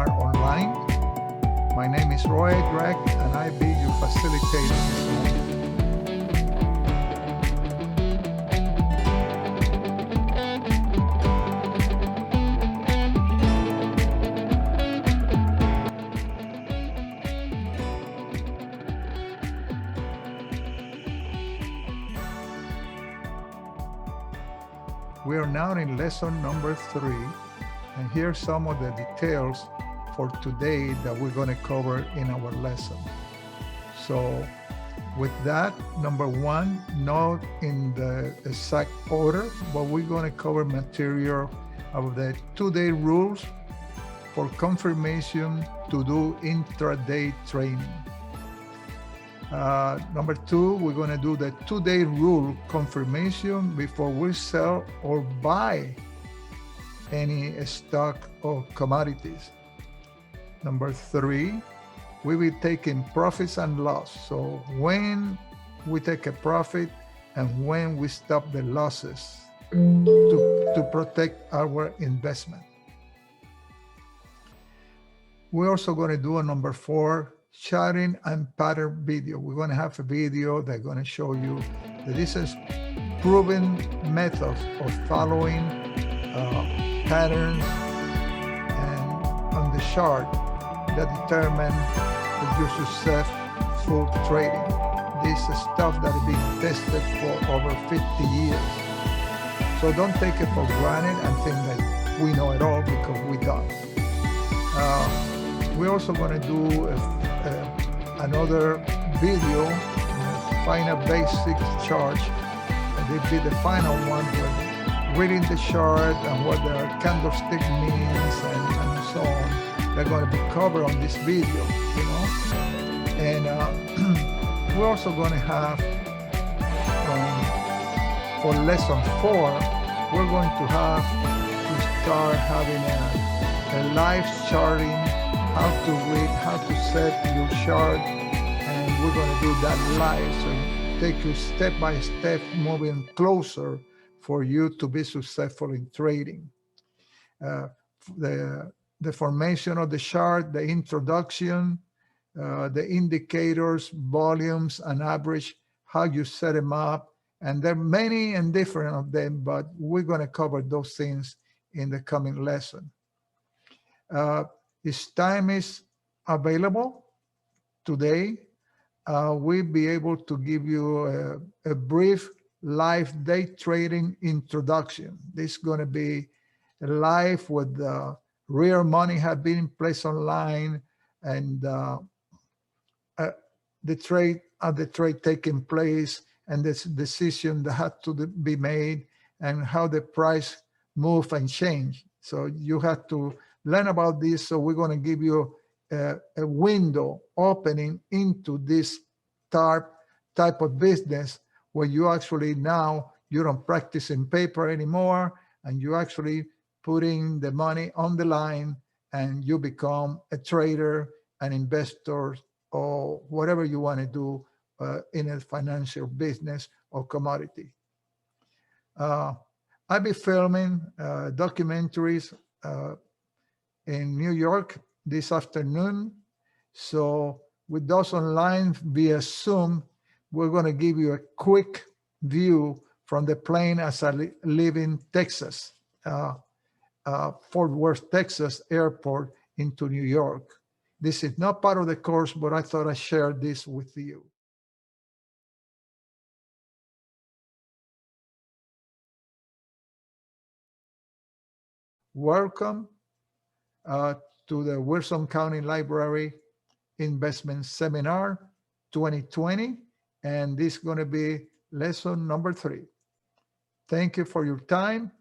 seminar online. My name is Idrach, and I be your facilitator this morning. We are now in lesson number 3, and here's some of the details for today that we're going to cover in our lesson. So with that, number 1, not in the exact order, but we're going to cover material of the 2-day rules for confirmation to do intraday trading. Number 2, we're going to do the 2-day rule confirmation before we sell or buy any stock or commodities. Number 3, we will take in profits and loss. So when we take a profit and when we stop the losses to protect our investment. We're also going to do a number 4, charting and pattern video. We're going to have a video that's going to show you that this is proven methods of following patterns and on the chart that determine your successful trading. This is stuff that is being tested for over 50 years. So don't take it for granted and think that we know it all, because we don't. We're also going to do another video, final basic chart. This will be the final one with reading the chart and what the candlestick means and so on. They're going to be covered on this video, you know. And we're also going to have, for lesson 4, we're going to start having a live charting, how to read, how to set your chart, and we're going to do that live. So take you step by step, moving closer for you to be successful in trading. The formation of the chart, the introduction, the indicators, volumes, and average, how you set them up. And there are many and different of them, but we're going to cover those things in the coming lesson. This time is available today. We'll be able to give you a brief live day trading introduction. This is going to be live with real money have been placed online, and the trade taking place, and this decision that had to be made, and how the price move and change. So you have to learn about this. So we're going to give you a window opening into this type of business, where you actually now, you don't practice in paper anymore, and you actually putting the money on the line, and you become a trader, an investor, or whatever you want to do in a financial business or commodity. I'll be filming documentaries in New York this afternoon. So with those online via Zoom, we're going to give you a quick view from the plane as I live in Texas, Fort Worth, Texas airport into New York. This is not part of the course, but I thought I'd share this with you. Welcome to the Wilson County Library Investment Seminar 2020, and this is going to be lesson number 3. Thank you for your time,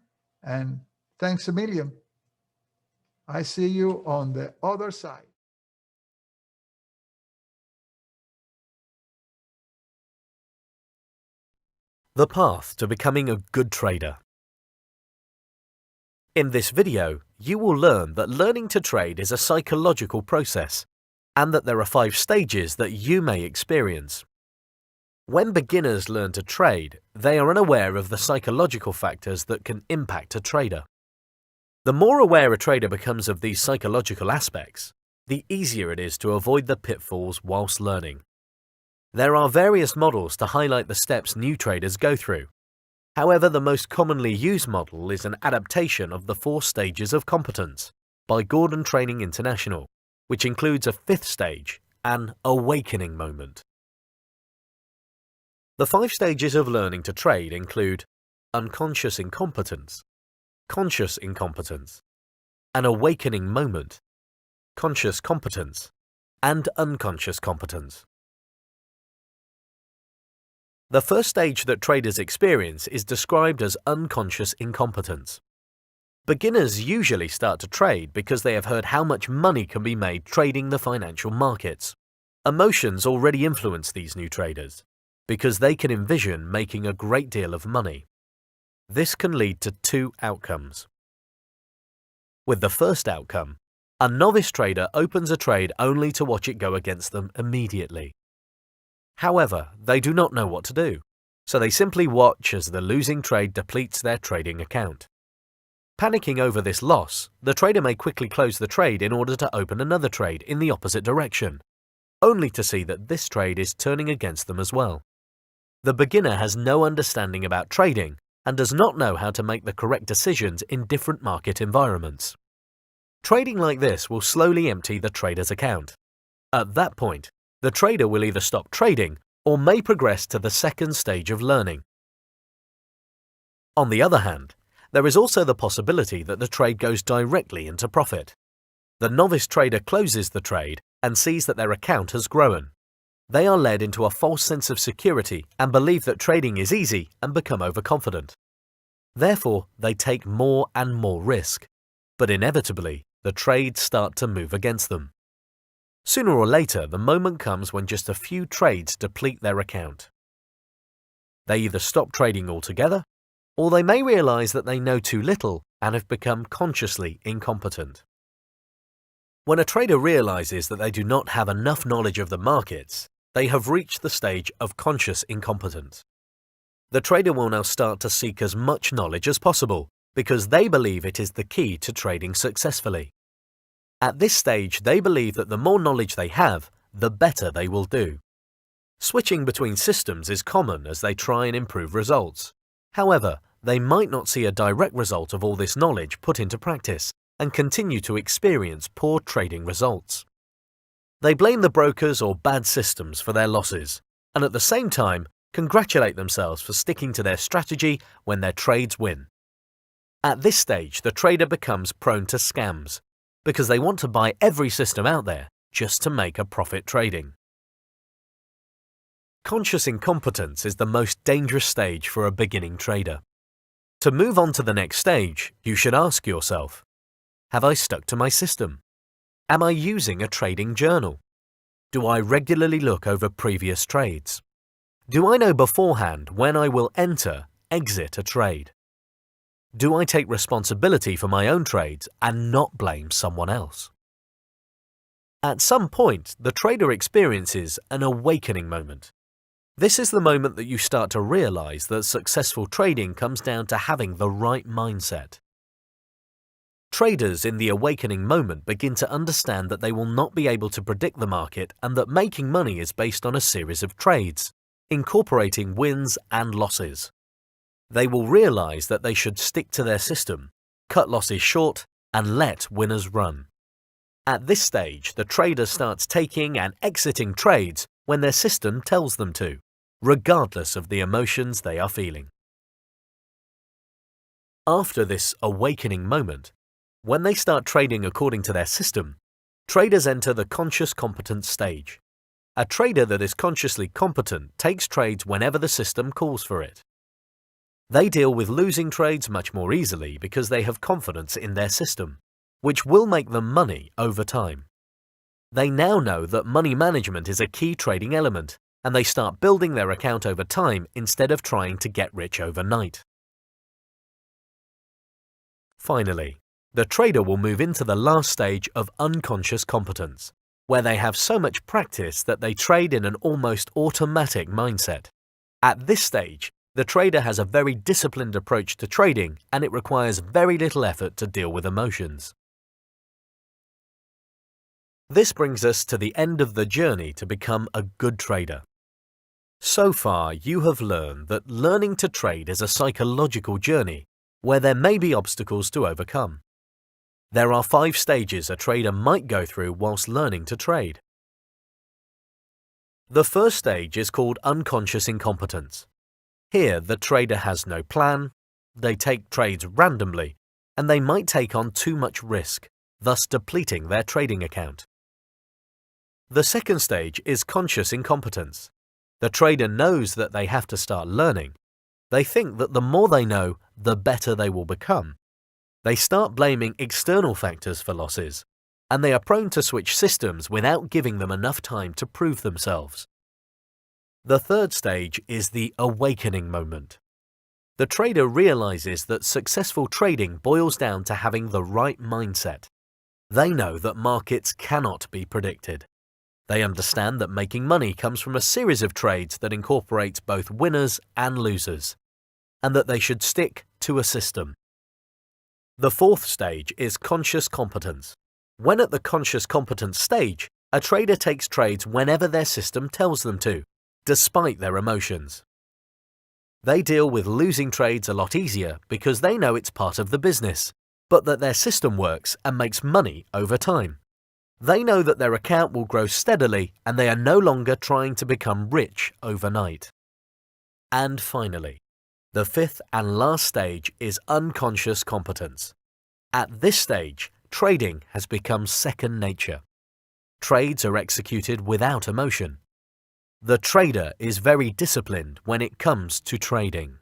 and thanks a million. I see you on the other side. The path to becoming a good trader. In this video, you will learn that learning to trade is a psychological process, and that there are 5 stages that you may experience. When beginners learn to trade, they are unaware of the psychological factors that can impact a trader. The more aware a trader becomes of these psychological aspects, the easier it is to avoid the pitfalls whilst learning. There are various models to highlight the steps new traders go through. However, the most commonly used model is an adaptation of the 4 stages of competence by Gordon Training International, which includes a 5th stage, an awakening moment. The 5 stages of learning to trade include unconscious incompetence, conscious incompetence, an awakening moment, conscious competence, and unconscious competence. The first stage that traders experience is described as unconscious incompetence. Beginners usually start to trade because they have heard how much money can be made trading the financial markets. Emotions already influence these new traders because they can envision making a great deal of money. This can lead to 2 outcomes. With the first outcome, a novice trader opens a trade only to watch it go against them immediately. However, they do not know what to do, so they simply watch as the losing trade depletes their trading account. Panicking over this loss, the trader may quickly close the trade in order to open another trade in the opposite direction, only to see that this trade is turning against them as well. The beginner has no understanding about trading and does not know how to make the correct decisions in different market environments. Trading like this will slowly empty the trader's account. At that point, the trader will either stop trading or may progress to the second stage of learning. On the other hand, there is also the possibility that the trade goes directly into profit. The novice trader closes the trade and sees that their account has grown. They are led into a false sense of security and believe that trading is easy and become overconfident. Therefore, they take more and more risk, but inevitably, the trades start to move against them. Sooner or later, the moment comes when just a few trades deplete their account. They either stop trading altogether, or they may realize that they know too little and have become consciously incompetent. When a trader realizes that they do not have enough knowledge of the markets, they have reached the stage of conscious incompetence. The trader will now start to seek as much knowledge as possible because they believe it is the key to trading successfully. At this stage, they believe that the more knowledge they have, the better they will do. Switching between systems is common as they try and improve results. However, they might not see a direct result of all this knowledge put into practice and continue to experience poor trading results. They blame the brokers or bad systems for their losses, and at the same time, congratulate themselves for sticking to their strategy when their trades win. At this stage, the trader becomes prone to scams because they want to buy every system out there just to make a profit trading. Conscious incompetence is the most dangerous stage for a beginning trader. To move on to the next stage, you should ask yourself, have I stuck to my system? Am I using a trading journal? Do I regularly look over previous trades? Do I know beforehand when I will enter, exit a trade? Do I take responsibility for my own trades and not blame someone else? At some point, the trader experiences an awakening moment. This is the moment that you start to realize that successful trading comes down to having the right mindset. Traders in the awakening moment begin to understand that they will not be able to predict the market and that making money is based on a series of trades, incorporating wins and losses. They will realize that they should stick to their system, cut losses short, and let winners run. At this stage, the trader starts taking and exiting trades when their system tells them to, regardless of the emotions they are feeling. After this awakening moment, when they start trading according to their system, traders enter the conscious competence stage. A trader that is consciously competent takes trades whenever the system calls for it. They deal with losing trades much more easily because they have confidence in their system, which will make them money over time. They now know that money management is a key trading element, and they start building their account over time instead of trying to get rich overnight. Finally, the trader will move into the last stage of unconscious competence, where they have so much practice that they trade in an almost automatic mindset. At this stage, The trader has a very disciplined approach to trading, and it requires very little effort to deal with emotions. This brings us to the end of the journey to become a good trader. So far, you have learned that learning to trade is a psychological journey where there may be obstacles to overcome. There are 5 stages a trader might go through whilst learning to trade. The first stage is called unconscious incompetence. Here, the trader has no plan, they take trades randomly, and they might take on too much risk, thus depleting their trading account. The second stage is conscious incompetence. The trader knows that they have to start learning. They think that the more they know, the better they will become. They start blaming external factors for losses, and they are prone to switch systems without giving them enough time to prove themselves. The third stage is the awakening moment. The trader realizes that successful trading boils down to having the right mindset. They know that markets cannot be predicted. They understand that making money comes from a series of trades that incorporates both winners and losers, and that they should stick to a system. The fourth stage is conscious competence. When at the conscious competence stage, a trader takes trades whenever their system tells them to, despite their emotions. They deal with losing trades a lot easier because they know it's part of the business, but that their system works and makes money over time. They know that their account will grow steadily and they are no longer trying to become rich overnight. And finally, the fifth and last stage is unconscious competence. At this stage, trading has become second nature. Trades are executed without emotion. The trader is very disciplined when it comes to trading.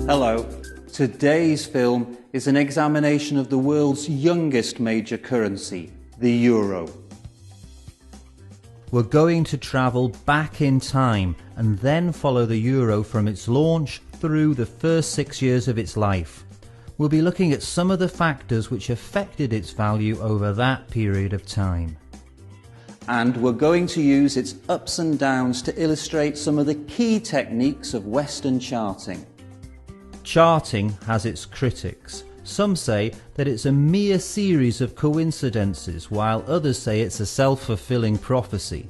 Hello. Today's film is an examination of the world's youngest major currency, the euro. We're going to travel back in time and then follow the euro from its launch through the first 6 years of its life. We'll be looking at some of the factors which affected its value over that period of time. And we're going to use its ups and downs to illustrate some of the key techniques of Western charting. Charting has its critics. Some say that it's a mere series of coincidences, while others say it's a self-fulfilling prophecy.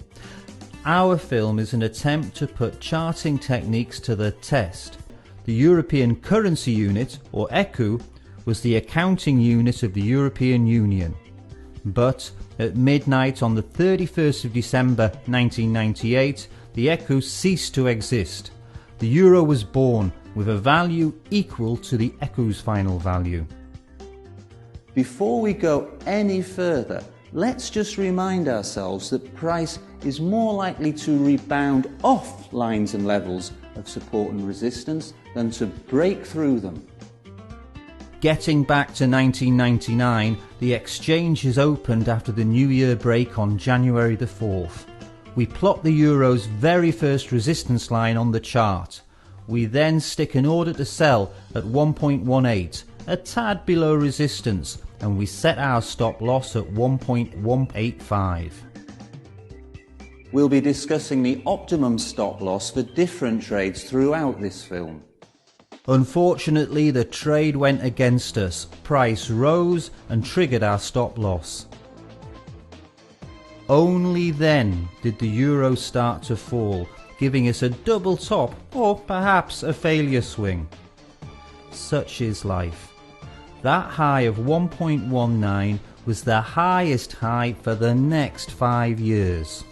Our film is an attempt to put charting techniques to the test. The European Currency Unit, or ECU, was the accounting unit of the European Union. But at midnight on the 31st of December 1998, the ECU ceased to exist. The euro was born with a value equal to the ECU's final value. Before we go any further, let's just remind ourselves that price is more likely to rebound off lines and levels of support and resistance than to break through them. Getting back to 1999, the exchange is opened after the New Year break on January the 4th. We plot the euro's very first resistance line on the chart. We then stick an order to sell at 1.18, a tad below resistance, and we set our stop loss at 1.185. We'll be discussing the optimum stop loss for different trades throughout this film. Unfortunately, the trade went against us. Price rose and triggered our stop loss. Only then did the euro start to fall, giving us a double top or perhaps a failure swing. Such is life. That high of 1.19 was the highest high for the next 5 years.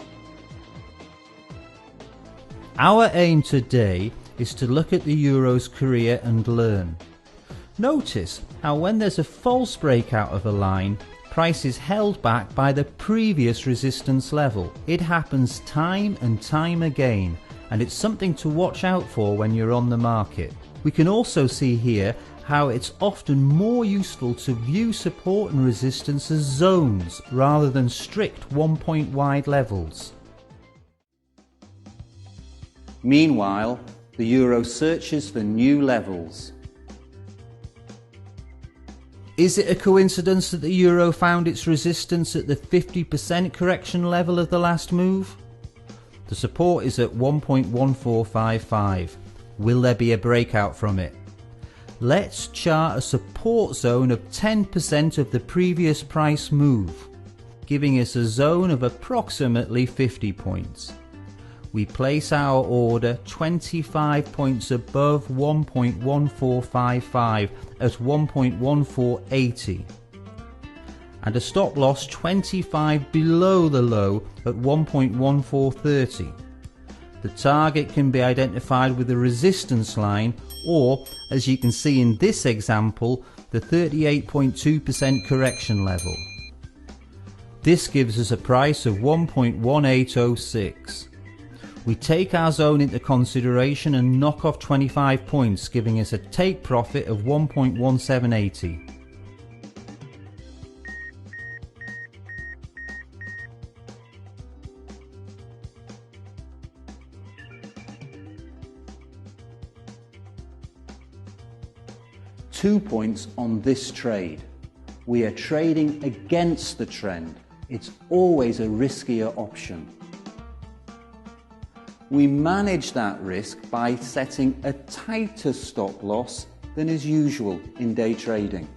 Our aim today is to look at the euro's career and learn. Notice how when there's a false breakout of a line, price is held back by the previous resistance level. It happens time and time again, and it's something to watch out for when you're on the market. We can also see here how it's often more useful to view support and resistance as zones rather than strict 1 point wide levels. Meanwhile, the euro searches for new levels. Is it a coincidence that the euro found its resistance at the 50% correction level of the last move? The support is at 1.1455. Will there be a breakout from it? Let's chart a support zone of 10% of the previous price move, giving us a zone of approximately 50 points. We place our order 25 points above 1.1455 at 1.1480 and a stop loss 25 below the low at 1.1430. The target can be identified with the resistance line or, as you can see in this example, the 38.2% correction level. This gives us a price of 1.1806. We take our zone into consideration and knock off 25 points, giving us a take profit of 1.1780. Two points on this trade. We are trading against the trend. It's always a riskier option. We manage that risk by setting a tighter stop loss than is usual in day trading.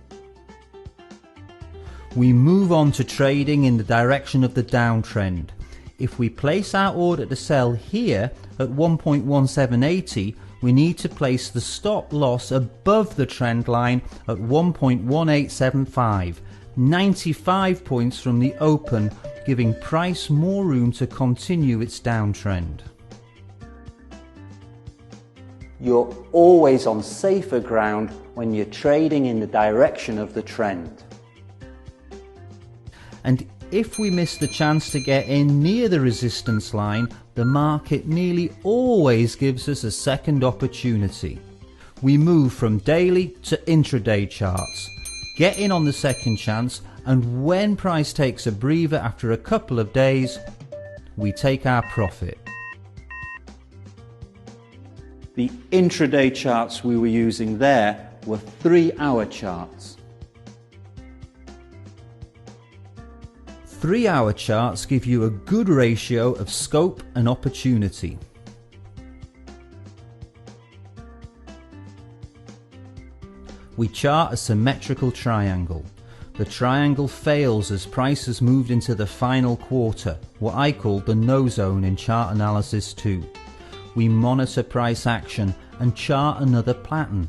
We move on to trading in the direction of the downtrend. If we place our order to sell here at 1.1780, we need to place the stop loss above the trend line at 1.1875, 95 points from the open, giving price more room to continue its downtrend. You're always on safer ground when you're trading in the direction of the trend. And if we miss the chance to get in near the resistance line, the market nearly always gives us a second opportunity. We move from daily to intraday charts, get in on the second chance, and when price takes a breather after a couple of days, we take our profit. The intraday charts we were using there were 3-hour charts. 3-hour charts give you a good ratio of scope and opportunity. We chart a symmetrical triangle. The triangle fails as price has moved into the final quarter, what I call the no zone in chart analysis 2. We monitor price action and chart another pattern.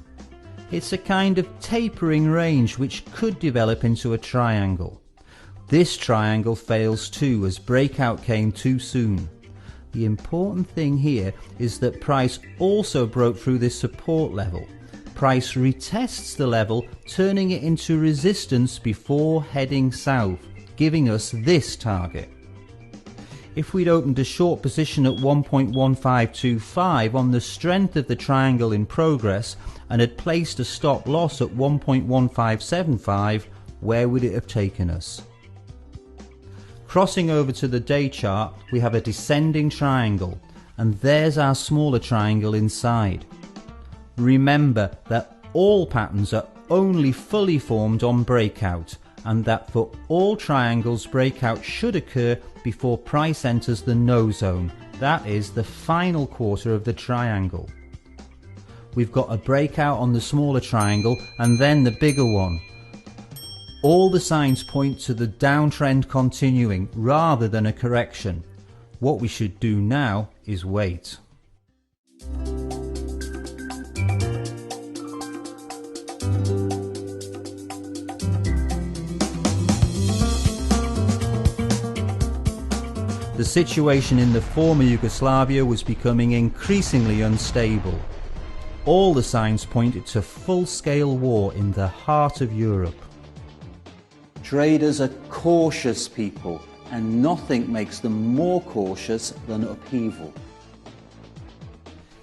It's a kind of tapering range which could develop into a triangle. This triangle fails too as breakout came too soon. The important thing here is that price also broke through this support level. Price retests the level, turning it into resistance before heading south, giving us this target. If we'd opened a short position at 1.1525 on the strength of the triangle in progress and had placed a stop loss at 1.1575, where would it have taken us? Crossing over to the day chart, we have a descending triangle, and there's our smaller triangle inside. Remember that all patterns are only fully formed on breakout, and that for all triangles, breakout should occur before price enters the no zone, that is the final quarter of the triangle. We've got a breakout on the smaller triangle and then the bigger one. All the signs point to the downtrend continuing rather than a correction. What we should do now is wait. The situation in the former Yugoslavia was becoming increasingly unstable. all the signs pointed to full-scale war in the heart of Europe. Traders are cautious people, and nothing makes them more cautious than upheaval.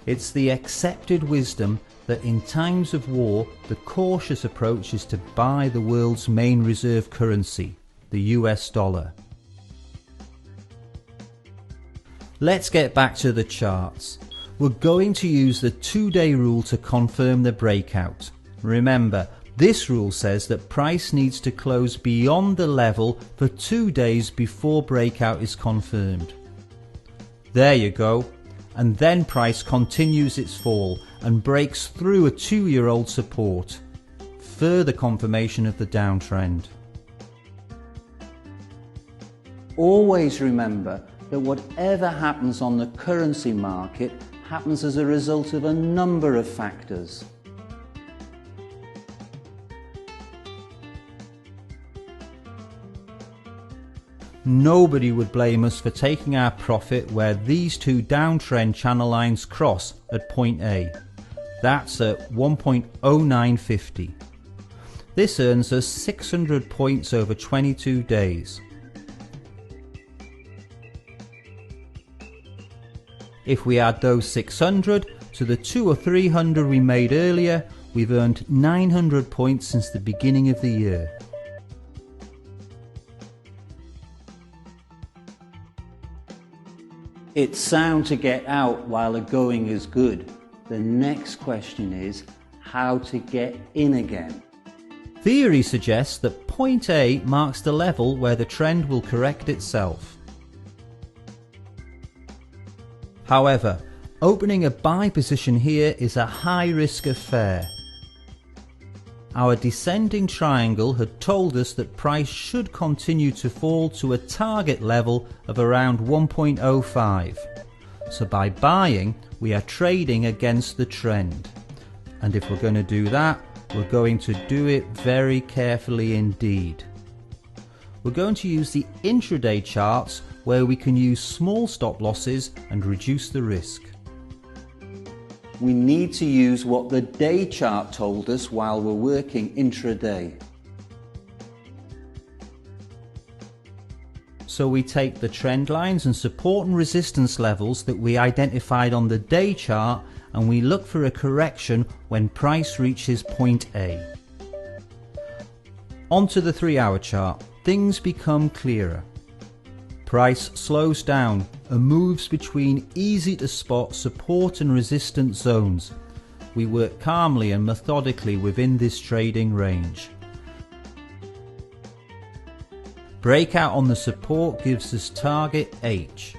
It's the accepted wisdom that in times of war, the cautious approach is to buy the world's main reserve currency, the US dollar. Let's get back to the charts. We're going to use the 2-day rule to confirm the breakout. Remember, this rule says that price needs to close beyond the level for 2 days before breakout is confirmed. There you go. And then price continues its fall and breaks through a 2-year-old support. Further confirmation of the downtrend. Always remember that whatever happens on the currency market happens as a result of a number of factors. Nobody would blame us for taking our profit where these two downtrend channel lines cross at point A. That's at 1.0950. This earns us 600 points over 22 days. If we add those 600 to the 200 or 300 we made earlier, we've earned 900 points since the beginning of the year. It's sound to get out while the going is good. The next question is how to get in again. Theory suggests that point A marks the level where the trend will correct itself. However, opening a buy position here is a high-risk affair. Our descending triangle had told us that price should continue to fall to a target level of around 1.05. So by buying, we are trading against the trend. And if we're going to do that, we're going to do it very carefully indeed. We're going to use the intraday charts where we can use small stop losses and reduce the risk. We need to use what the day chart told us while we're working intraday. So we take the trend lines and support and resistance levels that we identified on the day chart and we look for a correction when price reaches point A. Onto the 3-hour chart, things become clearer. Price slows down and moves between easy to spot support and resistance zones. We work calmly and methodically within this trading range. Breakout on the support gives us target H.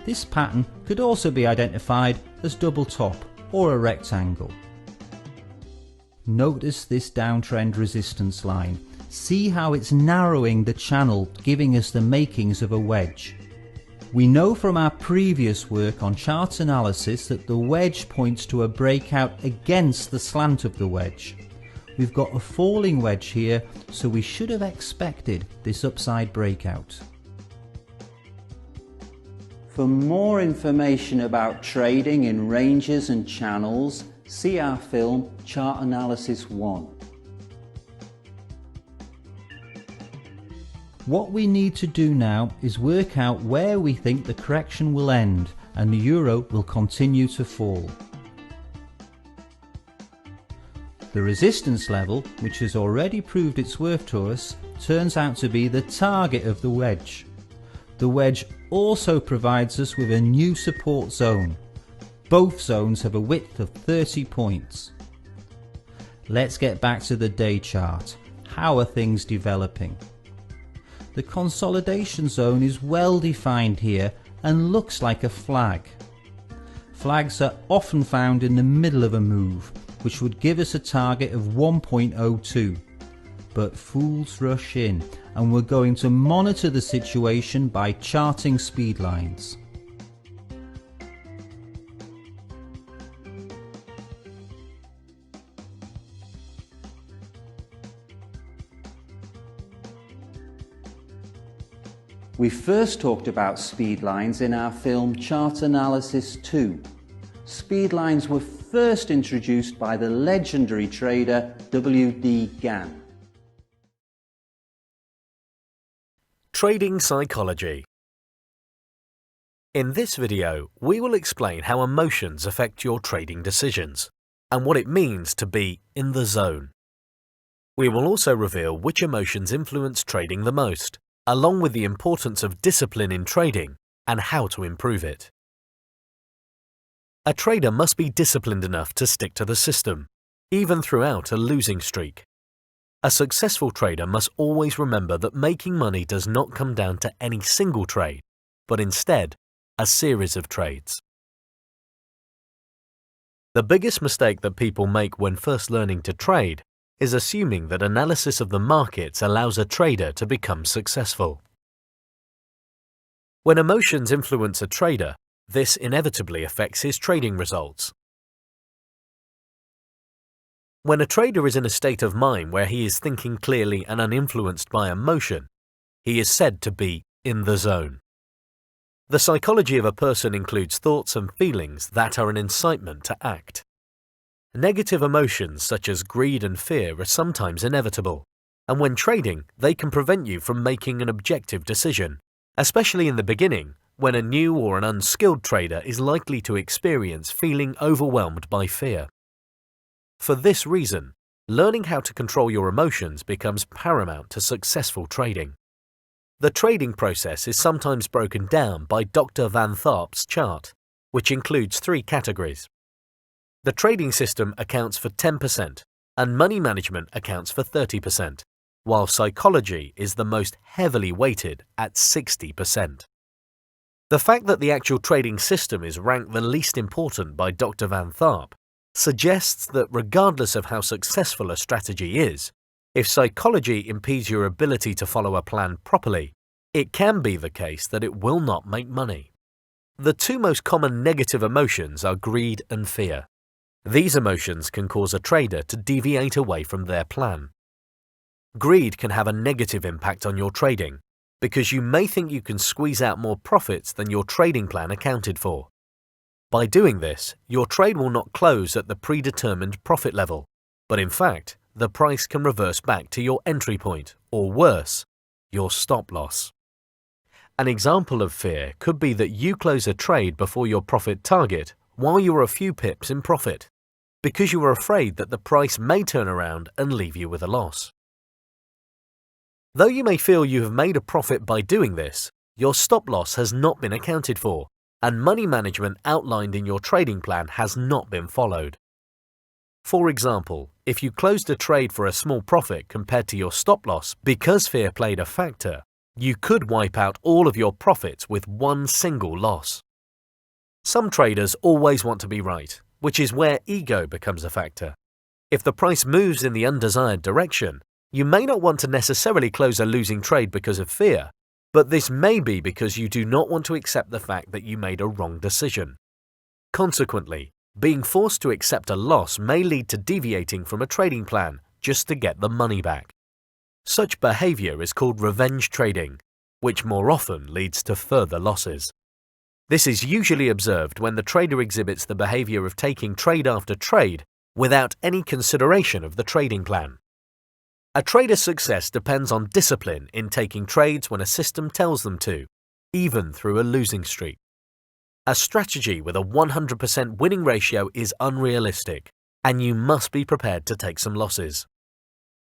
This pattern could also be identified as double top or a rectangle. Notice this downtrend resistance line. See how it's narrowing the channel, giving us the makings of a wedge. We know from our previous work on chart analysis that the wedge points to a breakout against the slant of the wedge. We've got a falling wedge here, so we should have expected this upside breakout. For more information about trading in ranges and channels, see our film Chart Analysis 1. What we need to do now is work out where we think the correction will end and the euro will continue to fall. The resistance level, which has already proved its worth to us, turns out to be the target of the wedge. The wedge also provides us with a new support zone. Both zones have a width of 30 points. Let's get back to the day chart. How are things developing? The consolidation zone is well defined here and looks like a flag. Flags are often found in the middle of a move, which would give us a target of 1.02. But fools rush in, and we're going to monitor the situation by charting speed lines. We first talked about speed lines in our film Chart Analysis 2. speed lines were first introduced by the legendary trader W.D. Gann. Trading psychology. In this video, we will explain how emotions affect your trading decisions and what it means to be in the zone. We will also reveal which emotions influence trading the most, along with the importance of discipline in trading and how to improve it. A trader must be disciplined enough to stick to the system, even throughout a losing streak. A successful trader must always remember that making money does not come down to any single trade, but instead, a series of trades. The biggest mistake that people make when first learning to trade is assuming that analysis of the markets allows a trader to become successful. When emotions influence a trader, this inevitably affects his trading results. When a trader is in a state of mind where he is thinking clearly and uninfluenced by emotion, he is said to be in the zone. The psychology of a person includes thoughts and feelings that are an incitement to act. Negative emotions such as greed and fear are sometimes inevitable, and when trading, they can prevent you from making an objective decision, especially in the beginning, when a new or an unskilled trader is likely to experience feeling overwhelmed by fear. For this reason, learning how to control your emotions becomes paramount to successful trading. The trading process is sometimes broken down by Dr. Van Tharp's chart, which includes 3 categories. The trading system accounts for 10% and money management accounts for 30%, while psychology is the most heavily weighted at 60%. The fact that the actual trading system is ranked the least important by Dr. Van Tharp suggests that regardless of how successful a strategy is, if psychology impedes your ability to follow a plan properly, it can be the case that it will not make money. The 2 most common negative emotions are greed and fear. These emotions can cause a trader to deviate away from their plan. Greed can have a negative impact on your trading because you may think you can squeeze out more profits than your trading plan accounted for. By doing this, your trade will not close at the predetermined profit level, but in fact, the price can reverse back to your entry point, or worse, your stop loss. An example of fear could be that you close a trade before your profit target while you are a few pips in profit, because you are afraid that the price may turn around and leave you with a loss. Though you may feel you have made a profit by doing this, your stop loss has not been accounted for, and money management outlined in your trading plan has not been followed. For example, if you closed a trade for a small profit compared to your stop loss because fear played a factor, you could wipe out all of your profits with one single loss. Some traders always want to be right, which is where ego becomes a factor. If the price moves in the undesired direction, you may not want to necessarily close a losing trade because of fear, but this may be because you do not want to accept the fact that you made a wrong decision. Consequently, being forced to accept a loss may lead to deviating from a trading plan just to get the money back. Such behavior is called revenge trading, which more often leads to further losses. This is usually observed when the trader exhibits the behavior of taking trade after trade without any consideration of the trading plan. A trader's success depends on discipline in taking trades when a system tells them to, even through a losing streak. A strategy with a 100% winning ratio is unrealistic, and you must be prepared to take some losses.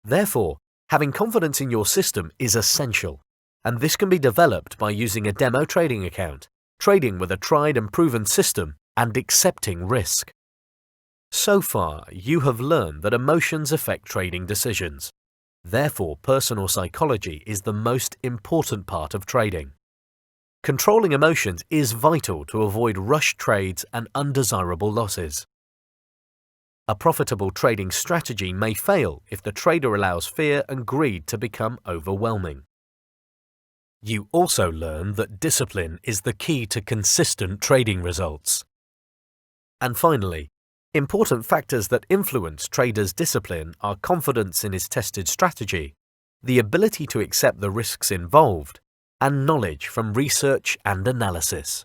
Therefore, having confidence in your system is essential, and this can be developed by using a demo trading account, trading with a tried and proven system, and accepting risk. So far, you have learned that emotions affect trading decisions. Therefore, personal psychology is the most important part of trading. Controlling emotions is vital to avoid rushed trades and undesirable losses. A profitable trading strategy may fail if the trader allows fear and greed to become overwhelming. You also learn that discipline is the key to consistent trading results. And finally, important factors that influence traders' discipline are confidence in his tested strategy, the ability to accept the risks involved, and knowledge from research and analysis.